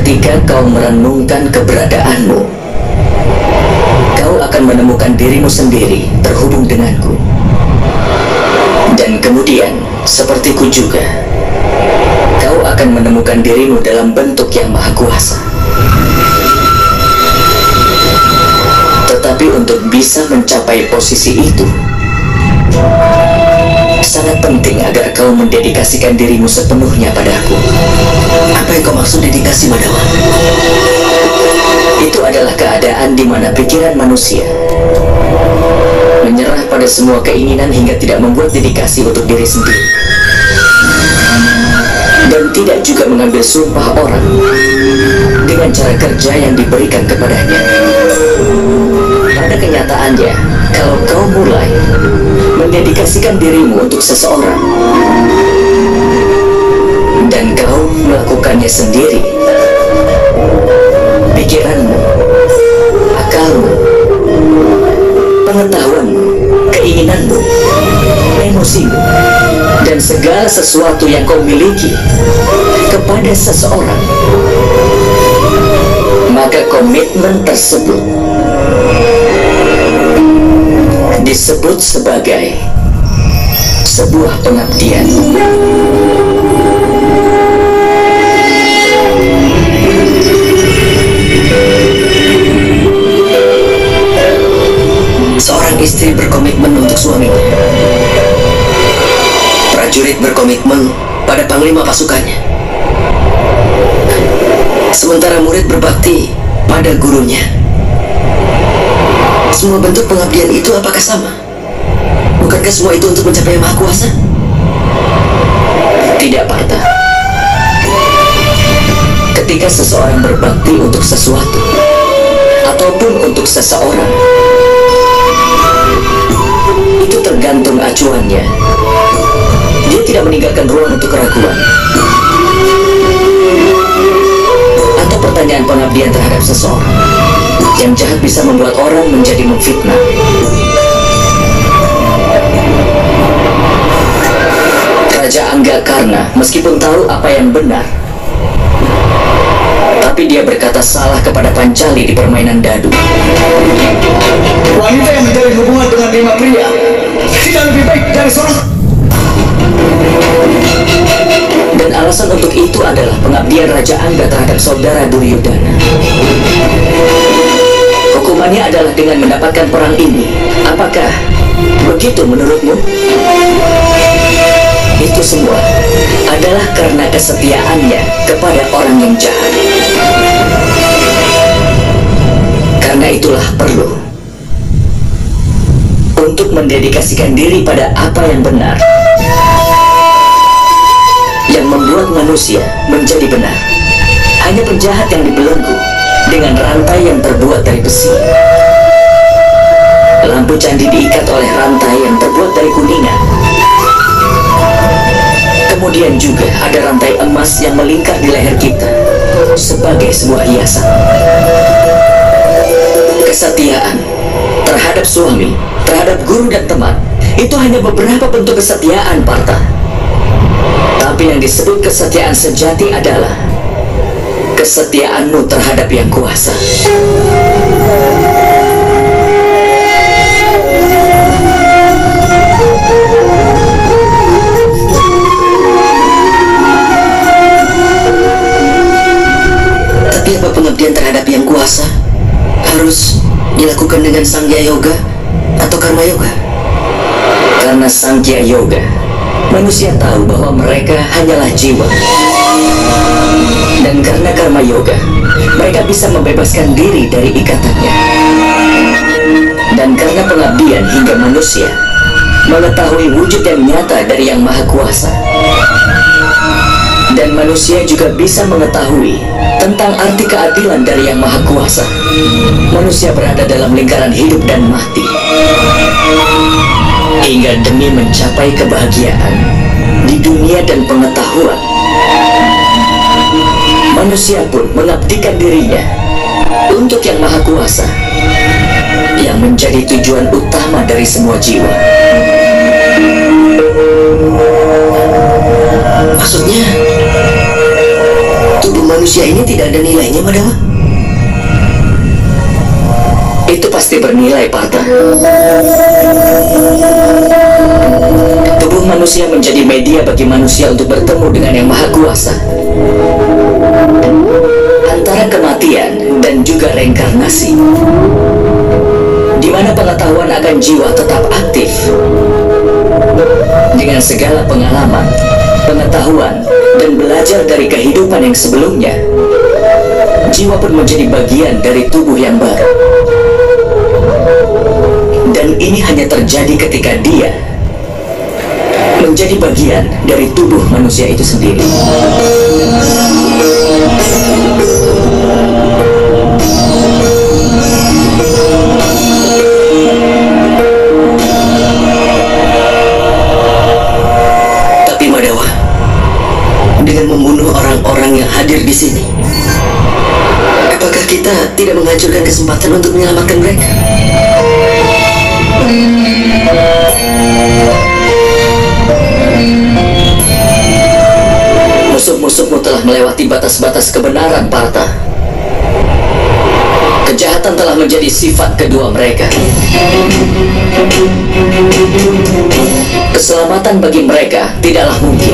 Ketika kau merenungkan keberadaanmu, kau akan menemukan dirimu sendiri terhubung denganku. Dan kemudian, sepertiku juga, kau akan menemukan dirimu dalam bentuk yang maha kuasa. Tetapi untuk bisa mencapai posisi itu, sangat penting agar kau mendedikasikan dirimu sepenuhnya padaku. Apa yang kau maksud dedikasi, Madawa? Itu adalah keadaan di mana pikiran manusia menyerah pada semua keinginan hingga tidak membuat dedikasi untuk diri sendiri, dan tidak juga mengambil sumpah orang dengan cara kerja yang diberikan kepadanya. Pada kenyataannya, kalau kau mulai mendedikasikan dirimu untuk seseorang dan kau melakukannya sendiri, pikiranmu, akalmu, pengetahuanmu, keinginanmu, emosimu, dan segala sesuatu yang kau miliki kepada seseorang, maka komitmen tersebut disebut sebagai sebuah pengabdian. Seorang istri berkomitmen untuk suaminya. Prajurit berkomitmen pada panglima pasukannya. Sementara murid berbakti pada gurunya. Semua bentuk pengabdian itu apakah sama? Bukankah semua itu untuk mencapai Yang Maha Kuasa? Tidak, Partha. Ketika seseorang berbakti untuk sesuatu ataupun untuk seseorang, itu tergantung acuannya. Dia tidak meninggalkan ruang untuk keraguan atau pertanyaan pengabdian terhadap seseorang. Yang jahat bisa membuat orang menjadi memfitnah. Raja Anggakarna meskipun tahu apa yang benar, tapi dia berkata salah kepada Pancali di permainan dadu. Wanita yang menjalin hubungan dengan 5 pria tidak lebih baik dari seorang. Dan alasan untuk itu adalah pengabdian Raja Angga terhadap saudara Duryodhana. Hukumannya adalah dengan mendapatkan perang ini. Apakah begitu menurutmu? Itu semua adalah karena kesetiaannya kepada orang yang jahat. Karena itulah perlu untuk mendedikasikan diri pada apa yang benar, yang membuat manusia menjadi benar. Hanya penjahat yang dibelenggu dengan rantai yang terbuat dari besi. Lampu candi diikat oleh rantai yang terbuat dari kuningan. Kemudian juga ada rantai emas yang melingkar di leher kita sebagai sebuah hiasan. Kesetiaan terhadap suami, terhadap guru dan teman, itu hanya beberapa bentuk kesetiaan, Partha. Tapi yang disebut kesetiaan sejati adalah kesetiaanmu terhadap Yang Kuasa. Tapi apa pengabdian terhadap Yang Kuasa harus dilakukan dengan Sankhya Yoga atau Karma Yoga? Karena Sankhya Yoga, manusia tahu bahwa mereka hanyalah jiwa. Dan karena Karma Yoga, mereka bisa membebaskan diri dari ikatannya. Dan karena pengabdian hingga manusia mengetahui wujud yang nyata dari Yang Maha Kuasa. Dan manusia juga bisa mengetahui tentang arti keadilan dari Yang Maha Kuasa. Manusia berada dalam lingkaran hidup dan mati, hingga demi mencapai kebahagiaan di dunia dan pengetahuan, manusia pun mengabdikan dirinya untuk Yang Maha Kuasa, yang menjadi tujuan utama dari semua jiwa. Maksudnya, tubuh manusia ini tidak ada nilainya, Madawa? Itu pasti bernilai, Partha. Tubuh manusia menjadi media bagi manusia untuk bertemu dengan Yang Maha Kuasa. Antara kematian dan juga reinkarnasi, di mana pengetahuan akan jiwa tetap aktif. Dengan segala pengalaman, pengetahuan, dan belajar dari kehidupan yang sebelumnya, jiwa pun menjadi bagian dari tubuh yang baru. Dan ini hanya terjadi ketika dia menjadi bagian dari tubuh manusia itu sendiri. Tapi Madawa, dengan membunuh orang-orang yang hadir di sini, apakah kita tidak menghancurkan kesempatan untuk menyelamatkan mereka? Musuh-musuhmu telah melewati batas-batas kebenaran, Partha. Kejahatan telah menjadi sifat kedua mereka. Keselamatan bagi mereka tidaklah mungkin.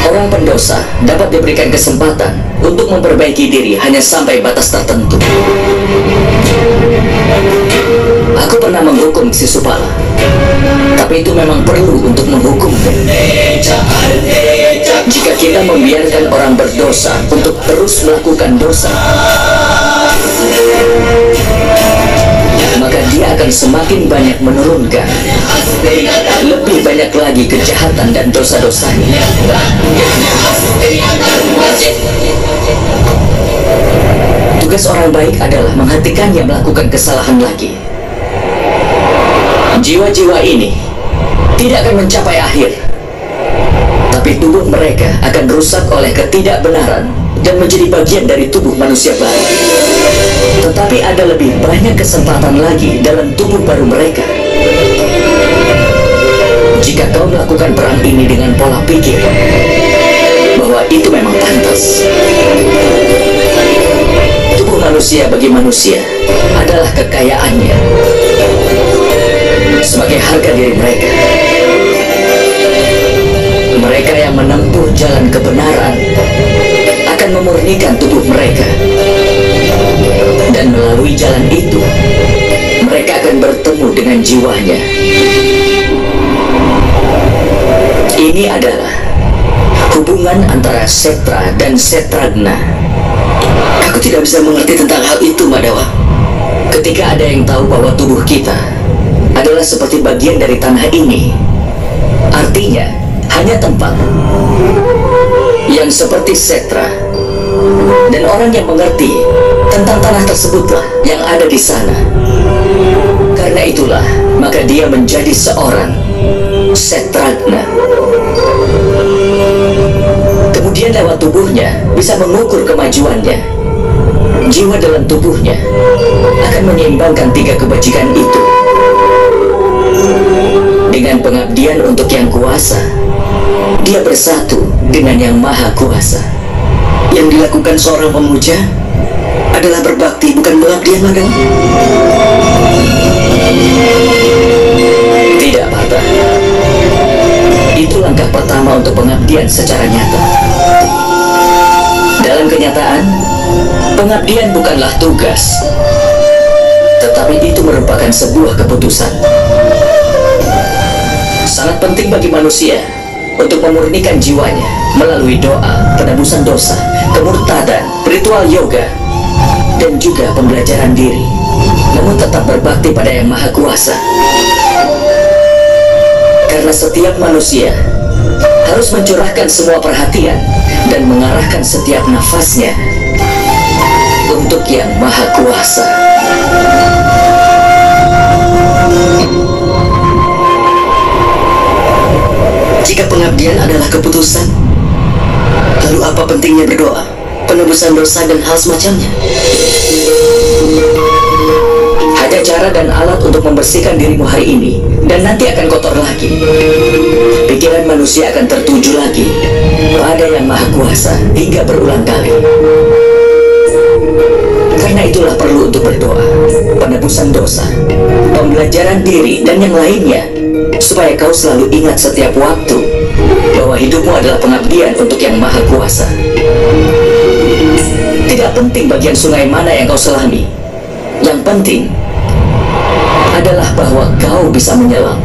Orang pendosa dapat diberikan kesempatan untuk memperbaiki diri hanya sampai batas tertentu. Aku pernah menghukum Sisupala, tapi itu memang perlu untuk menghukum. Jika kita membiarkan orang berdosa untuk terus melakukan dosa, maka dia akan semakin banyak menurunkan lebih banyak lagi kejahatan dan dosa-dosanya. Tugas orang baik adalah menghentikannya melakukan kesalahan lagi. Jiwa-jiwa ini tidak akan mencapai akhir, tapi tubuh mereka akan rusak oleh ketidakbenaran dan menjadi bagian dari tubuh manusia baru. Tetapi ada lebih banyak kesempatan lagi dalam tubuh baru mereka. Jika kau melakukan perang ini dengan pola pikir bahwa itu memang pantas, tubuh manusia bagi manusia adalah kekayaannya sebagai harga diri mereka. Mereka yang menempuh jalan kebenaran akan memurnikan tubuh mereka, dan melalui jalan itu mereka akan bertemu dengan jiwanya. Ini adalah hubungan antara Setra dan Setragna. Aku tidak bisa mengerti tentang hal itu, Madawa. Ketika ada yang tahu bahwa tubuh kita adalah seperti bagian dari tanah ini, artinya hanya tempat yang seperti Setra, dan orang yang mengerti tentang tanah tersebutlah yang ada di sana. Karena itulah maka dia menjadi seorang Setragna. Kemudian lewat tubuhnya bisa mengukur kemajuannya. Jiwa dalam tubuhnya akan menyeimbangkan 3 kebajikan itu. Dengan pengabdian untuk Yang Kuasa, dia bersatu dengan Yang Maha Kuasa. Yang dilakukan seorang pemuja adalah berbakti, bukan pengabdian, Madawa. Tidak, Partha. Itu langkah pertama untuk pengabdian secara nyata. Dalam kenyataan, pengabdian bukanlah tugas, tetapi itu merupakan sebuah keputusan. Sangat penting bagi manusia untuk memurnikan jiwanya melalui doa, penebusan dosa, kemurtadan, ritual yoga, dan juga pembelajaran diri, namun tetap berbakti pada Yang Maha Kuasa. Karena setiap manusia harus mencurahkan semua perhatian dan mengarahkan setiap nafasnya untuk Yang Maha Kuasa. Jika pengabdian adalah keputusan, Lalu apa pentingnya berdoa, penebusan dosa dan hal semacamnya? Ada cara dan alat untuk membersihkan dirimu hari ini, dan nanti akan kotor lagi. Pikiran manusia akan tertuju lagi pada Yang Maha Kuasa hingga berulang kali. Karena itulah perlu untuk berdoa, penebusan dosa, pembelajaran diri, dan yang lainnya, supaya kau selalu ingat setiap waktu bahwa hidupmu adalah pengabdian untuk Yang Maha Kuasa. Tidak penting bagian sungai mana yang kau selami. Yang penting adalah bahwa kau bisa menyelam.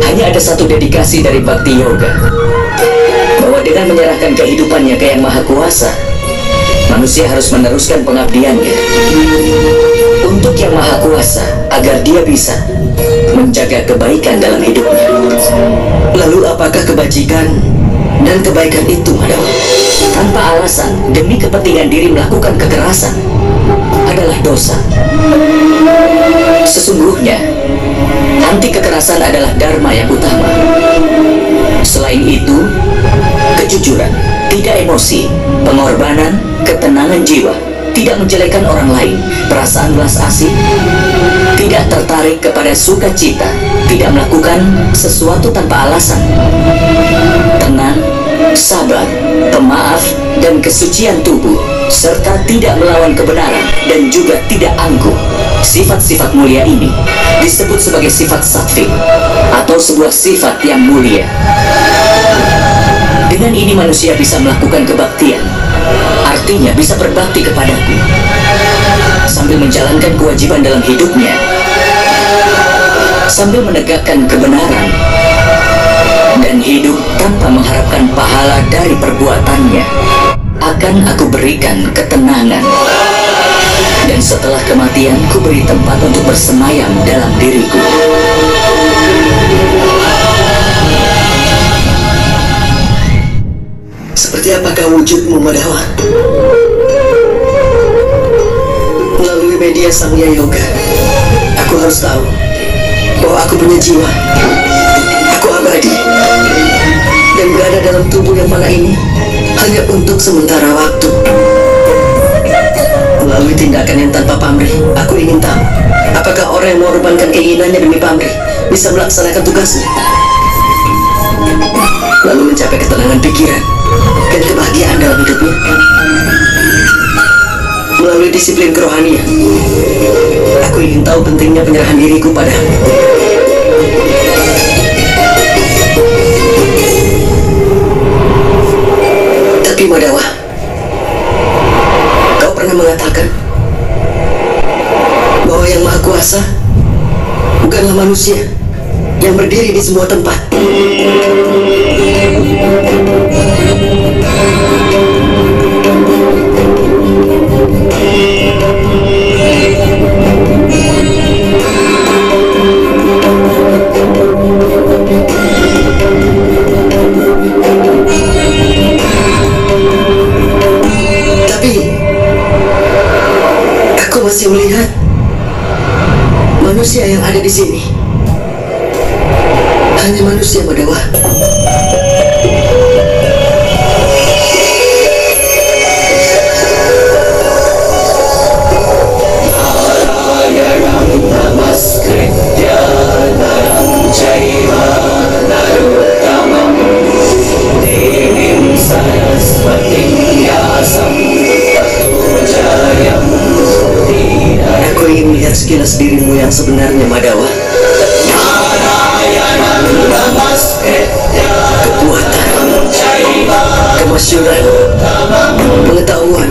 Hanya ada satu dedikasi dari Bhakti Yoga, bahwa dengan menyerahkan kehidupannya ke Yang Maha Kuasa, manusia harus meneruskan pengabdiannya untuk Yang Maha Kuasa agar dia bisa menjaga kebaikan dalam hidupnya. Lalu apakah kebajikan dan kebaikan itu, Madhawa? Tanpa alasan, demi kepentingan diri melakukan kekerasan adalah dosa. Sesungguhnya, anti kekerasan adalah dharma yang utama. Selain itu, kejujuran, tidak emosi, pengorbanan, ketenangan jiwa, tidak menjelekan orang lain, perasaan belas asih, tidak tertarik kepada sukacita, tidak melakukan sesuatu tanpa alasan, tenang, sabar, pemaaf, dan kesucian tubuh, serta tidak melawan kebenaran dan juga tidak angkuh. Sifat-sifat mulia ini disebut sebagai sifat sattvic atau sebuah sifat yang mulia. Dengan ini manusia bisa melakukan kebaktian, artinya bisa berbakti kepadaku sambil menjalankan kewajiban dalam hidupnya, sambil menegakkan kebenaran dan hidup tanpa mengharapkan pahala dari perbuatannya. Akan aku berikan ketenangan, dan setelah kematian ku beri tempat untuk bersemayam dalam diriku. Seperti apakah wujudmu, Madhawa? Melalui media Samya Yoga, aku harus tahu bahwa aku punya jiwa, aku abadi, dan berada dalam tubuh yang mana ini hanya untuk sementara waktu. Melalui tindakan yang tanpa pamrih, aku ingin tahu apakah orang yang mengorbankan keinginannya demi pamrih bisa melaksanakan tugasnya, lalu mencapai ketenangan pikiran dan kebahagiaan dalam hidupnya. Melalui disiplin kerohanian, aku ingin tahu pentingnya penyerahan diriku padamu. Tapi Madhawa, kau pernah mengatakan bahwa Yang Maha Kuasa bukanlah manusia yang berdiri di semua tempat. Masih melihat manusia yang ada di sini hanya manusia, Madhawa. Aku ingin melihat sekilas dirimu yang sebenarnya, Madhawa. Kekuatan, kemasyuran, pengetahuan,